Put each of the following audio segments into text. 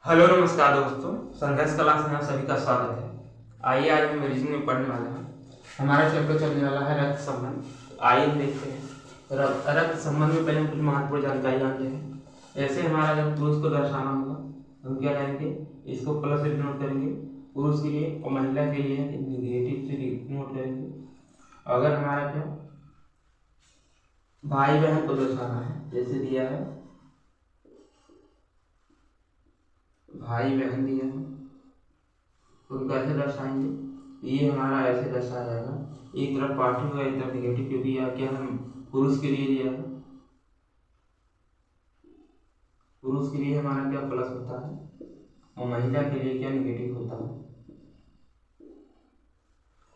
Hello नमस्कार दोस्तों, संघर्ष क्लास में आप सभी का स्वागत है। आइए आज हम रीजनिंग में पढ़ने वाले हैं। हमारा चैप्टर चलने वाला है रक्त संबंध। आइए हम देखते हैं रक्त संबंध में पहले हम कुछ महत्वपूर्ण जानकारी जानते हैं। ऐसे हमारा जब पुरुष को दर्शाना होगा हम क्या करेंगे, इसको प्लस से डिनोट करेंगे पुरुष के लिए, और महिला के लिए निगेटिव से डिनोट करेंगे। अगर हमारा क्या भाई बहन को दर्शाना है, जैसे दिया है भाई बहन दिया है, तो कैसे दर्शाएंगे, ये हमारा ऐसे दर्शाया जाएगा। एक तरफ पॉजिटिव होगा, एक तरफ निगेटिव, क्योंकि यह क्या हम पुरुष के लिए दिया है। पुरुष के लिए हमारा क्या प्लस होता है और महिला के लिए क्या निगेटिव होता है।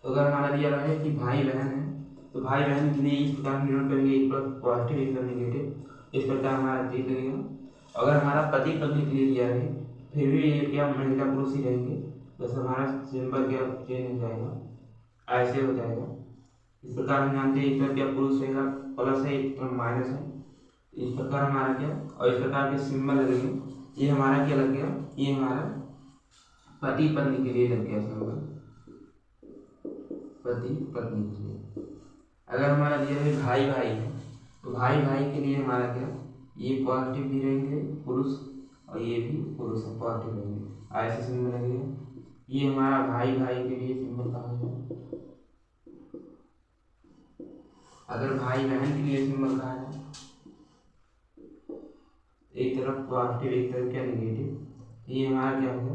तो अगर हमारा दिया रहा है कि भाई बहन है, तो भाई बहन के लिए इस प्रकार डिनोट करेंगे, एक तरफ पॉजिटिव एक तरफ निगेटिव, इस प्रकार हमारा चीज लगेगा। अगर हमारा पति पत्नी के लिए दिया है, फिर भी ये क्या महिला पुरुष ही रहेंगे, बस हमारा सिंबल क्या चेंज हो जाएगा, ऐसे हो जाएगा। इस प्रकार हम जानते हैं एक तरफ क्या पुरुष रहेगा प्लस है, एक तरफ माइनस है, इस प्रकार हमारा क्या, और इस प्रकार के सिंबल लगेंगे। ये हमारा क्या लग गया, ये हमारा पति पत्नी के लिए लग गया सिंबल, पति पत्नी के लिए। अगर हमारा दिया है भाई भाई है, तो भाई भाई के लिए हमारा क्या, ये पॉजिटिव भी रहेंगे पुरुष और ये भी पुरुष है पॉजिटिव रहेंगे, ऐसे सिंबल लगेगा। ये हमारा भाई भाई के लिए सिंबल कहा जाए। अगर भाई बहन के लिए सिंबल कहा जाए, एक तरफ पॉजिटिव एक तरफ क्या निगेटिव, ये हमारा क्या होगा,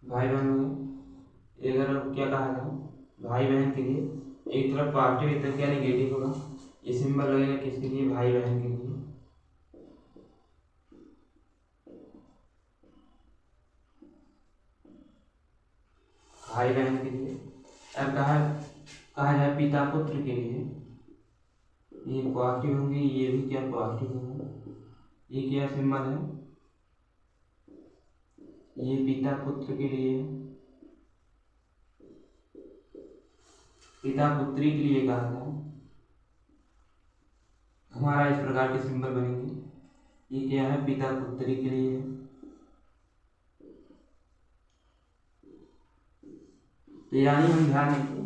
भाई बहन हो गए। अगर क्या कहा जाए भाई बहन के लिए, एक तरफ पॉजिटिव एक तरफ क्या निगेटिव होगा, ये सिंबल लगेगा किसके लिए, भाई बहन के लिए। भाई बहन के लिए। अब कहा जाए पिता पुत्र के लिए, ये पॉजिटिव होंगे, ये भी क्या पॉजिटिव होगा। ये क्या सिंबल है, ये पिता पुत्र के लिए, पिता पुत्री के लिए कहा जाए, हमारा इस प्रकार के सिंबल बनेंगे। ये क्या है, पिता पुत्री के लिए। तो यानी हम ध्यान रखें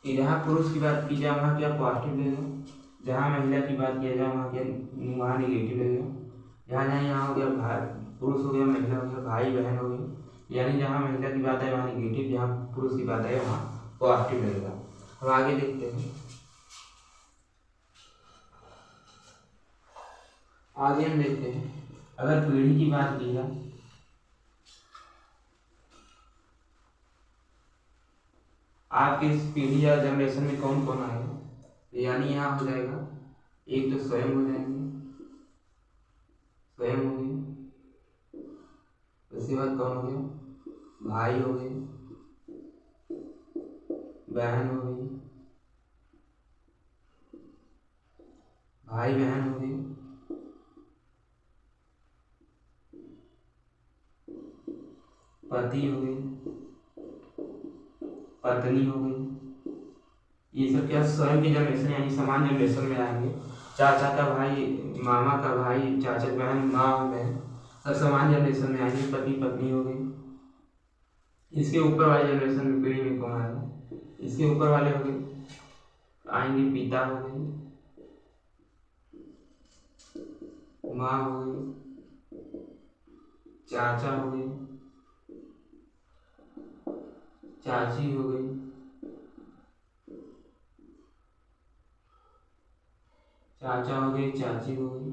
कि जहाँ पुरुष की बात की जाए वहाँ क्या पॉजिटिव लगेगा, जहाँ महिला की बात किया जाए वहाँ क्या, वहाँ निगेटिव लगेगा। जहाँ जहाँ यहाँ हो गया भाई पुरुष हो गया, महिला हो गया, भाई बहन हो गई, यानी जहाँ महिला की बात है वहाँ निगेटिव, जहाँ पुरुष की बात है वहाँ पॉजिटिव लगेगा। अब आगे देखते हैं, आगे हम देखते हैं अगर पीढ़ी की बात की जाए, आपके इस पीढ़ी या जनरेशन में कौन कौन आएगा, यानी यहाँ हो जाएगा, एक तो स्वयं हो जाएंगे, स्वयं हो गए, उसके बाद कौन हो गया, भाई हो गए, बहन हो गई, भाई बहन हो गई, पति हो गई, पत्नी हो गई। ये सब क्या स्वयं की जनरेशन यानी समान जनरेशन में आएंगे। चाचा का भाई, मामा का भाई, चाचा बहन, माँ बहन, सब समान जनरेशन में आएंगे, पति पत्नी हो गई। इसके ऊपर वाले जनरेशन में पीढ़ी में कौन आएगा, इसके ऊपर वाले हो गए आएंगे, पिता हो गए, माँ हो गई, चाचा हो गए, चाची हो गई, चाचा हो गए, चाची हो गई,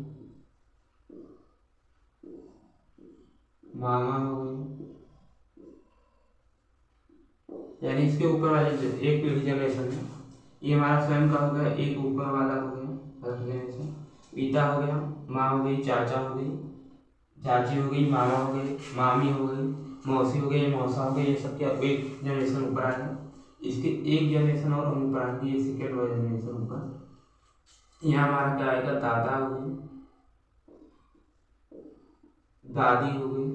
मामा हो गई। यानी इसके ऊपर वाले एक पीढ़ी जनरेशन में ये हमारा स्वयं का हो गया, एक ऊपर वाला हो गया फर्स्ट जनरेशन, पिता हो गया, माँ हो गई, चाचा हो गई, चाची हो गई, मामा हो गई, मामी हो गई, मौसी हो गई, मौसा हो गई। ये सब क्या एक जनरेशन ऊपर आएगा। इसके एक जनरेशन और हम ऊपर आएंगे, ये सेकेंड वाला जनरेशन ऊपर। यहाँ हमारा क्या आएगा, दादा हो गई, दादी हो गई,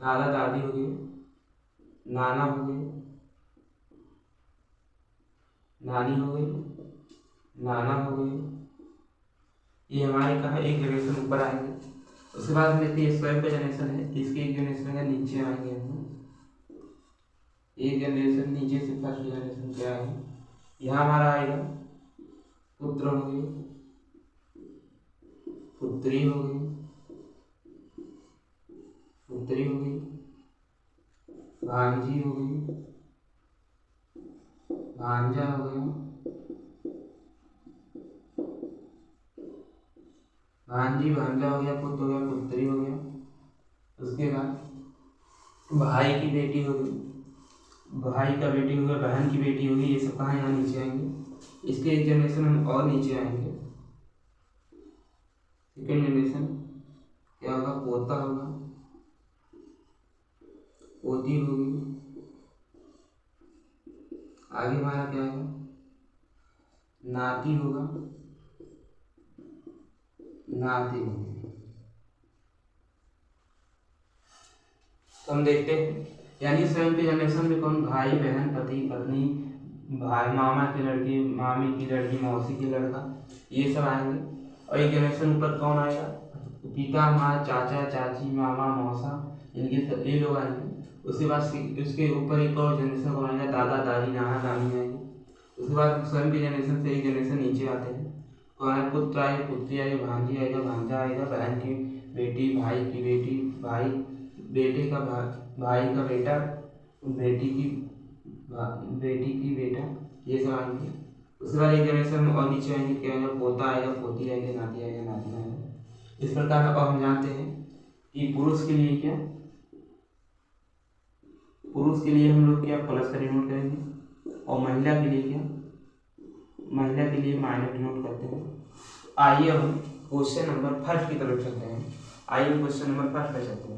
दादा दादी हो गई, नाना हो गई, नानी हो गई, नाना हो गई। ये हमारे कहा एक जनरेशन ऊपर आएंगे। उसके बाद हम देखते हैं स्वयं का जनरेशन है, इसके एक जनरेशन का नीचे आएंगे हम, एक जनरेशन नीचे से फर्स्ट जनरेशन क्या है, यहाँ हमारा आएगा पुत्र हो गए, पुत्री हो गई, पुत्री हो गई, भांजी हो गई, भांजा हो गया, भांजी भांजा हो गया, पुत्र हो गया, पुत्री हो गया। उसके बाद भाई की बेटी हो गई, भाई का बेटी हो गया, बहन की बेटी होगी, ये सब कहाँ यहाँ नीचे आएंगे। इसके एक जनरेशन हम और नीचे आएंगे, सेकेंड जनरेशन क्या होगा, पोता होगा, पोती होगी, आगे हमारा क्या है, नाती होगा, नाती होगी। तो हम देखते हैं यानी स्वयं के जनरेशन में कौन, भाई बहन पति पत्नी, भाई मामा की लड़की, मामी की लड़की, मौसी की लड़का, ये सब आएंगे। और एक जनरेशन ऊपर कौन आएगा, पिता माँ चाचा चाची मामा मौसा, इनके सब ये लोग आएंगे। उसके बाद उसके ऊपर एक और जनरेशन कौन आएगा, दादा दादी नाना नानी आएंगे। उसके बाद स्वयं के जनरेशन से एक जनरेशन नीचे आते हैं, कौन है, पुत्र आएगा, पुत्री आएगा, भांजी आएगा, भांजा आएगा, बहन की बेटी, भाई की बेटी, भाई बेटे का भाई का बेटा, बेटी की बेटा, ये सब आएंगे। उसके बाद एक जनरेशन और नीचे आएंगे, क्या आएगा, पोता आएगा, पोती आएगी, नाती आएगा, नाती आएगा। इस प्रकार अब हम जानते हैं कि पुरुष के लिए क्या, पुरुष के लिए हम लोग क्या प्लस का डिनोट करेंगे, और महिला के लिए क्या, महिला के लिए माइनस डिनोट करते हैं। आइए अब हम क्वेश्चन नंबर फर्स्ट की तरफ चलते हैं। आइए क्वेश्चन नंबर फर्स्ट पर चलते हैं।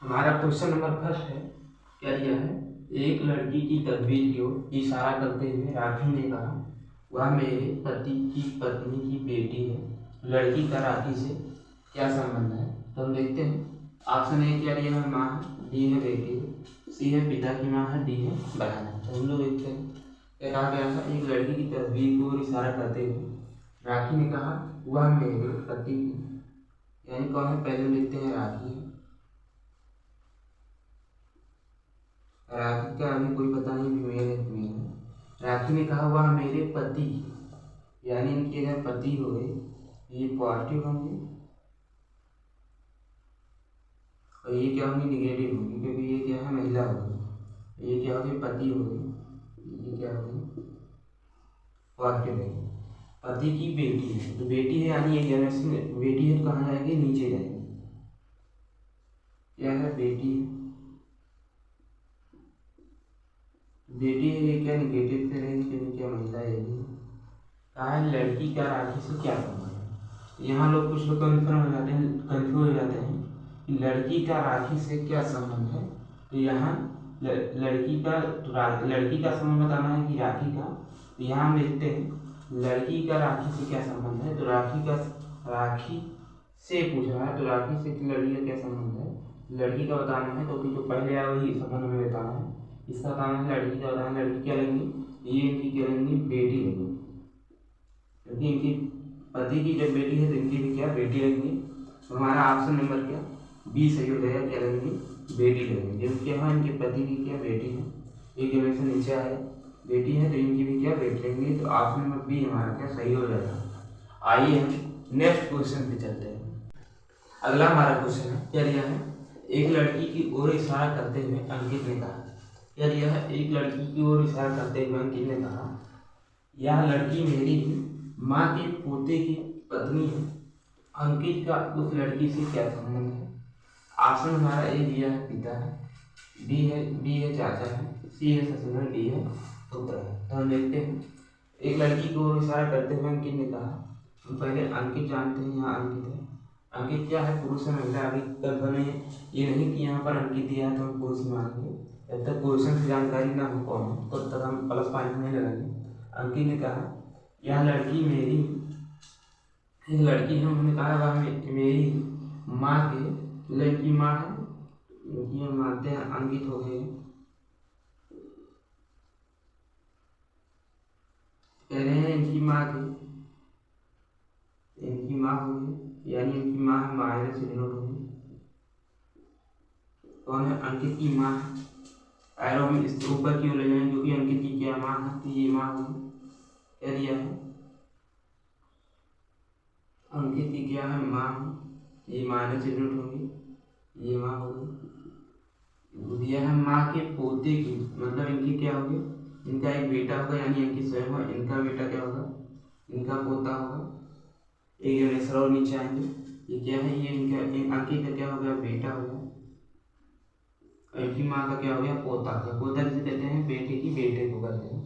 हमारा क्वेश्चन नंबर फर्स्ट है, क्या दिया है, एक लड़की की तस्वीर की ओर इशारा करते हुए राखी ने कहा, वह मेरे पति की पत्नी की बेटी है, लड़की का राखी से क्या संबंध है। तो हम देखते हैं, ऑप्शन ए क्या दिया है, माँ है, डी है बेटी है, सी है पिता की माँ है, डी है बहन है। तो हम लोग देखते हैं क्या कहा गया था, एक लड़की की तस्वीर की ओर इशारा करते हुए राखी ने कहा, वह मेरे पति की, यानी कौन है, पहले लिखते हैं राखी है, राखी का अभी कोई पता नहीं फीमेल है फीमेल है। राखी ने कहा वह मेरे पति, यानी इनके अगर पति हो गए, ये पॉजिटिव होंगे और ये क्या होंगे, निगेटिव होंगे, क्योंकि ये क्या है, महिला होगी, ये क्या होगी, पति हो गई, ये क्या होगी, पॉजिटिव है। पति की बेटी है, तो बेटी है यानी एक जनरेशन बेटी है, तो कहाँ जाएगी, नीचे जाएगी, क्या है, बेटी है, बेटी है, ये क्या निगेटिव पे रहेगी, क्योंकि क्या महिला है, कहा है लड़की का राखी से क्या संबंध है। यहाँ लोग कुछ लोग कंफ्यूज हो जाते हैं कि लड़की का राखी से क्या संबंध है। तो यहाँ लड़की का संबंध बताना है कि राखी का, तो यहाँ हम देखते हैं लड़की का राखी से क्या संबंध है। तो राखी से पूछ रहा है, तो राखी से लड़की का क्या संबंध है, लड़की का बताना है, तो जो पहले आया वही संबंध में बताना है। इसका बताना है, लड़की का बताना है, लड़की क्या लेंगी, ये इनकी क्या लेंगी, बेटी लेंगी, क्योंकि इनकी पति की जब बेटी है तो इनकी भी क्या बेटी लेंगी। तो हमारा ऑप्शन नंबर क्या, बी सही हो जाएगा, क्या लेंगी, बेटी लेंगे, जब क्या है, इनके पति की क्या बेटी है, एक जनरेशन नीचे आए बेटी है, तो इनकी भी क्या बेटी लेंगे। तो ऑप्शन नंबर बी हमारा क्या सही हो जाएगा। आइए हम नेक्स्ट क्वेश्चन पे चलते हैं। अगला हमारा क्वेश्चन है, क्या दिया है, एक लड़की की ओर इशारा करते हुए अंकित ने कहा, क्या दिया है, एक लड़की की ओर इशारा करते हुए अंकित ने कहा, यह लड़की मेरी माँ के पोते की पत्नी है, अंकित का उस लड़की से क्या संबंध है। ऑप्शन हमारा ए दिया है पिता है, बी है चाचा है, सी है ससुर है, डी है पुत्र है। तो हम देखते हैं, एक लड़की को इशारा करते हुए अंकित ने कहा, हम पहले अंकित जानते हैं, यहाँ अंकित है, अंकित क्या है, पुरुष है महिला अभी कंफर्म नहीं है, ये नहीं कि यहाँ पर अंकित दिया है तो हम पुरुष मानेंगे, जब तक क्वेश्चन की जानकारी ना हो कौन है तब तक हम प्लस पॉइंट नहीं लगाएंगे। अंकित ने कहा यह लड़की मेरी, एक लड़की है, उन्होंने कहा वह मेरी माँ के, लड़की माँ है, इनकी हम मानते हैं अंकित हो गए, कह रहे हैं इनकी माँ की, इनकी माँ होगी, यानी इनकी माँ है, माइनस से डिनोट होगी। कौन है? अंकित की माँ है। एरो में इस ऊपर क्यों ले जाएंगे? क्योंकि अंकित की क्या माँ है, तो ये माँ होगी। क्या दिया है? अंकित की क्या है? माँ है। ये माइनस से डिनोट होगी, ये माँ होगी। दिया है माँ के पोते की, मतलब इनकी क्या होगी? इनका एक बेटा होगा, यानी इनकी स्वयं है, इनका बेटा क्या होगा? इनका पोता होगा। एक जनरेशन और नीचे आएंगे, ये क्या है? ये इनका अंकित का क्या हो गया? बेटा हो गया। इनकी माँ का क्या हो गया? पोता। पोता किसे कहते हैं? बेटे की बेटे को कहते हैं।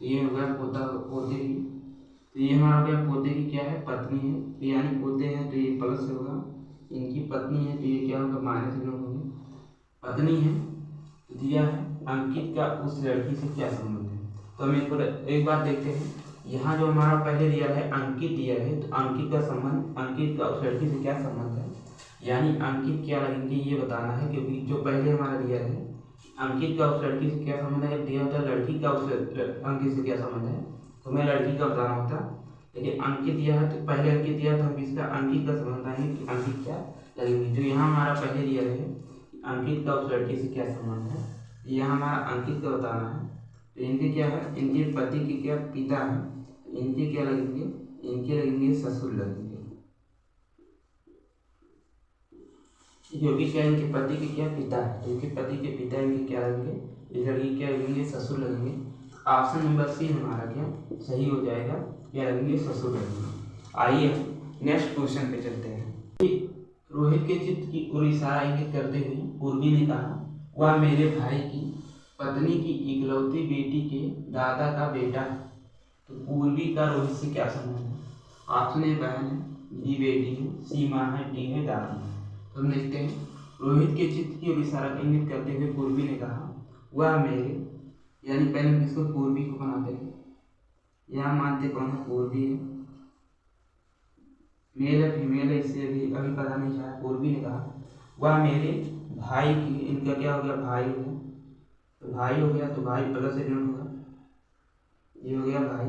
ये हो गया पोता, पोते की। तो ये हमारा हो गया पोते की क्या है? पत्नी है। तो यानी पोते हैं तो ये प्लस होगा, इनकी पत्नी है तो ये क्या होगा? माइनस होगी। पत्नी है तो दिया है अंकित का उस लड़की से क्या संबंध है। तो हम इनको एक बार देखते हैं। यहाँ जो हमारा पहले दिया है अंकित दिया है, तो अंकित का संबंध, अंकित का उस लड़की से क्या संबंध है, यानी अंकित क्या लगेंगे ये बताना है। क्योंकि जो पहले हमारा दिया है अंकित का उस लड़की से क्या संबंध है, दिया होता है लड़की का उस अंकित से क्या संबंध है, तो हमें लड़की का बताना होता। लेकिन अंकित दिया है तो पहले अंकित दिया तो हम इसका अंकित का संबंध आएंगे कि अंकित क्या लगेंगे। जो यहाँ हमारा पहले दिया है अंकित का उस लड़की से क्या संबंध है, यहाँ हमारा अंकित का बताना है। तो इनके क्या है? इनके पति के क्या पिता है, इनके क्या लगेंगे? इनके लगेंगे ससुर लगेंगे। जो भी क्या इनके पति के क्या पिता है, इनके पति के पिता इनके क्या लगेंगे? इस लड़की क्या लगेंगे? ससुर लगेंगे। ऑप्शन नंबर सी हमारा क्या सही हो जाएगा? क्या लगेंगे? ससुर लगेंगे। आइए नेक्स्ट क्वेश्चन पे चलते हैं। रोहित के चित्त की ओर इशारा इंगित करते हुए पूर्वी ने कहा, वह मेरे भाई की पत्नी की इकलौती बेटी के दादा का बेटा है। तो पूर्वी का रोहित से क्या संबंध है? ऑप्शन ए बहन है, बी बेटी है, सी माँ है, डी है दादी है। तो हम देखते हैं। रोहित के चित्त की ओर इशारा इंगित करते हुए पूर्वी ने कहा, वह मेरे, यानी पहले हम इसको पूर्वी को बनाते हैं। यहाँ मानते कौन है? पूर्वी है। मेल है फीमेल है इससे अभी पता नहीं चला। पूर्वी ने कहा वह मेरे भाई की, इनका क्या हो गया? भाई हो गया। तो भाई हो गया तो भाई प्लस से डिनोट होगा, ये हो गया भाई।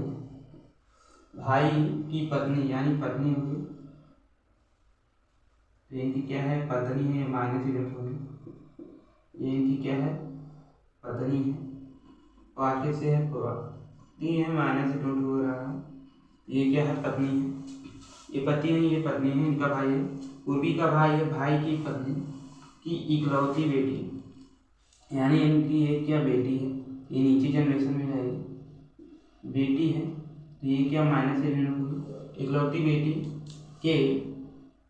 भाई की पत्नी यानी पत्नी होगी, तो इनकी क्या है? पत्नी है, माइनस से डिनोट होगी। ये इनकी क्या है? पत्नी है। वाक्य से है पत्नी है, माइनस से डिनोट हो रहा है। ये क्या है? पत्नी है। ये पति नहीं, ये पत्नी है, इनका भाई है। पूर्वी का भाई है, भाई की पत्नी की इकलौती बेटी, यानी इनकी एक क्या बेटी है, ये नीचे जनरेशन में जाएगी, बेटी है। तो ये क्या? माइनस से डिनोट होगी। इकलौती बेटी के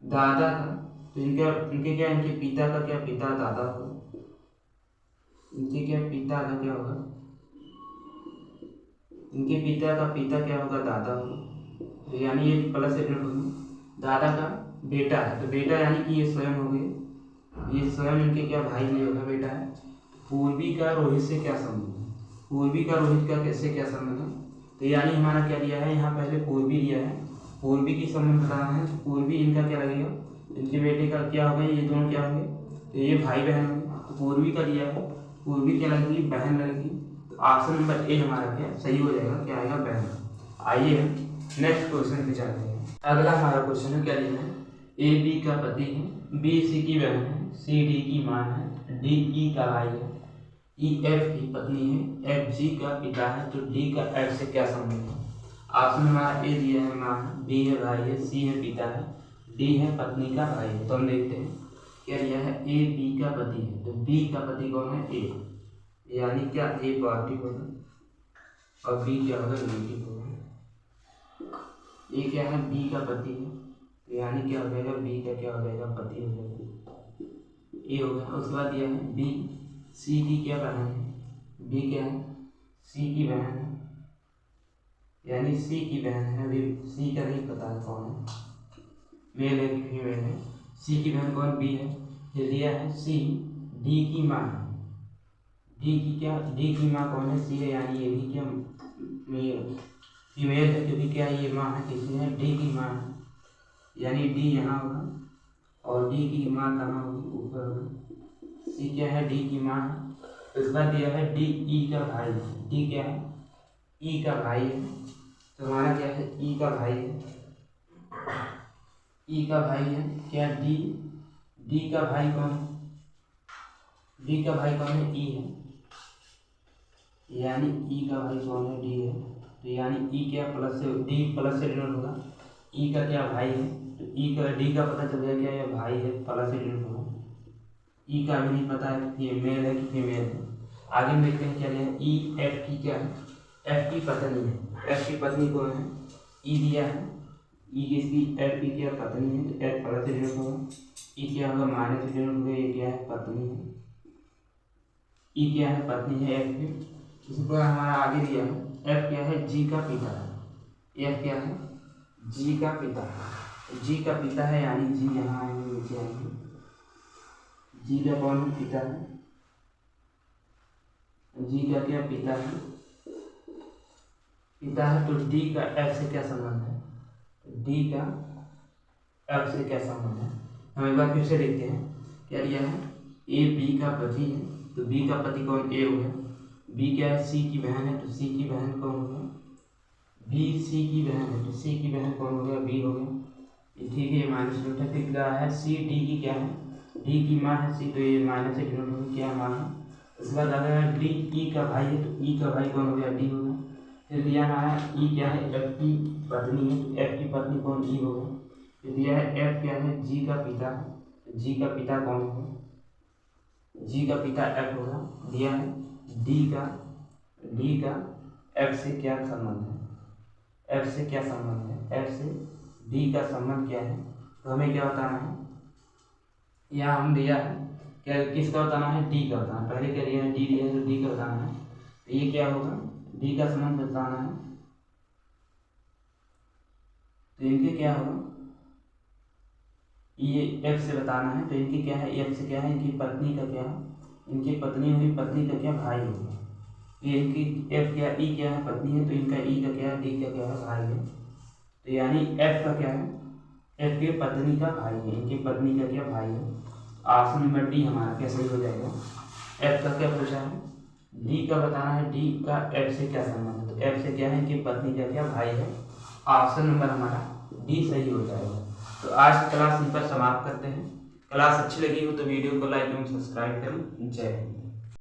दादा का, तो इनके क्या? इनके पिता का क्या? पिता दादा होगा। इनके क्या? पिता का क्या होगा? इनके पिता का पिता क्या होगा? दादा होगा। तो यानी ये प्लस से डिनोट होगी। दादा का बेटा है, तो बेटा यानी कि ये स्वयं हो गए, ये स्वयं इनके क्या? भाई नहीं होगा, बेटा है। पूर्वी का रोहित से क्या संबंध है? पूर्वी का रोहित का कैसे क्या संबंध है? तो यानी हमारा क्या दिया है? यहाँ पहले पूर्वी दिया है, पूर्वी की संबंध बताना है। तो पूर्वी इनका क्या लगेगा? इनके बेटे का क्या होगा? ये दोनों क्या होंगे? तो ये भाई बहन होंगे। तो पूर्वी का दिया है, पूर्वी क्या लगेगी? बहन लगेगी। तो ऑप्शन नंबर ए हमारा क्या सही हो जाएगा? क्या आएगा? बहन। आइए नेक्स्ट क्वेश्चन पे जाते हैं। अगला हमारा क्वेश्चन है, क्या लिखना है? ए बी का पति है, बी सी की बहन है, सी डी की माँ है, डी ई का भाई है, ई एफ की पत्नी है, एफ जी का पिता है। तो डी का एफ से क्या संबंध है? ऑप्शन हमारा ए दिया है माँ है, बी है भाई है, सी है पिता है, डी है पत्नी का भाई है। तो हम देखते हैं क्या दिया है? ए बी का पति है, तो बी का पति कौन है? ए, यानी क्या? ए पॉजिटिव होगा और बी क्या होगा? नेगेटिव होगा। ये क्या है? बी का पति है, तो यानी क्या हो जाएगा? बी का क्या हो जाएगा? पति हो जाएगा। ये हो गया। उसके बाद दिया है बी सी की क्या बहन है? बी क्या है? सी की बहन है, यानी सी की बहन है। अभी सी का नहीं पता है कौन है, मेल है कि फीमेल है। सी की बहन कौन? बी है। ये दिया है सी डी की माँ है। डी की क्या? डी की माँ कौन है? सी है, यानी ये भी क्या? फीमेल है, क्योंकि क्या ये माँ है? किसी है? डी की माँ है, यानी डी यहाँ होगा और डी की माँ कहाँ होगी? ऊपर होगी। सी क्या है? डी की माँ है। इस बार दिया है डी ई का भाई है। डी क्या है? ई का भाई है। तो हमारा क्या है? ई का भाई है। ई का भाई है क्या डी, डी का भाई कौन है, डी का भाई कौन है ई है, यानी ई का भाई कौन है डी है। तो यानी ई क्या प्लस से डी प्लस से डिनोट होगा, ई का क्या भाई है, तो ई का डी का पता चल गया क्या ये भाई है, प्लस से डिनोट होगा। ई का भी नहीं पता है कि मेल है कि फीमेल है। आगे में देखते हैं क्या लिया है, ई एफ की क्या है, एफ की पत्नी है। एफ की पत्नी कौन है, ई दिया है, ई किसकी एफ की क्या पत्नी है, तो एफ प्लस से डिनोट होगा। ई क्या होगा माइनस से डिनोट होगा, ये क्या है पत्नी है, ई क्या है पत्नी है एफ की। इसी प्रकार हमारा आगे दिया है एफ क्या है जी का पिता है, एफ क्या है जी का पिता है, जी का पिता है यानी जी यहाँ आएंगे नीचे आएंगे, जी का कौन पिता है, जी का क्या पिता है, पिता है। तो डी का एफ से क्या संबंध है, डी का एफ से क्या संबंध है, हम एक बार फिर से देखते हैं क्या लिया है, ए बी का पति है, तो बी का पति कौन ए हो गया, बी क्या है सी की बहन है, तो सी की बहन कौन हो गया, बी सी की बहन है, तो सी की बहन कौन हो गया बी हो गया। ठीक है ये माइनस डिनोट दिख रहा है, सी डी की क्या है, डी की माँ है सी, तो ये माइनस से डिनोट होगी क्या माँ है। इसके बाद अगर डी ई का भाई है, तो ई का भाई कौन हो गया डी हो गया। फिर दिया है ई क्या है एफ की पत्नी है, तो एफ की पत्नी कौन ई हो गया। फिर दिया है एफ क्या है जी का पिता है, तो जी का पिता कौन होगा, जी का पिता एफ होगा। दिया है डी का एफ से क्या संबंध है, एफ से क्या संबंध है, एफ से डी का संबंध क्या है, तो हमें क्या बताना है, यहाँ हम दिया है क्या किसका बताना है डी का बताना है, पहले क्या दिया है डी दिया है तो डी का बताना है। तो ये क्या होगा डी का संबंध बताना है, तो इनके क्या होगा ये एफ से बताना है, तो इनकी क्या है एफ से क्या है इनकी पत्नी का क्या है, इनकी पत्नी हुई पत्नी का क्या भाई होगा। ये इनकी एफ क्या ई क्या है पत्नी है, तो इनका ई का क्या है डी का क्या है भाई है। तो यानी एफ का क्या है एफ के पत्नी का भाई है, इनकी पत्नी का क्या भाई है। ऑप्शन नंबर डी हमारा क्या सही हो जाएगा। एफ का क्या पूछा है डी का बताना है, डी का एफ से क्या संबंध है, तो एफ से क्या है इनकी पत्नी का क्या भाई है। ऑप्शन नंबर हमारा डी सही हो जाएगा। तो आज की क्लास यहीं पर समाप्त करते हैं। क्लास अच्छी लगी हो तो वीडियो को लाइक एवं सब्सक्राइब करें। जय हिंद।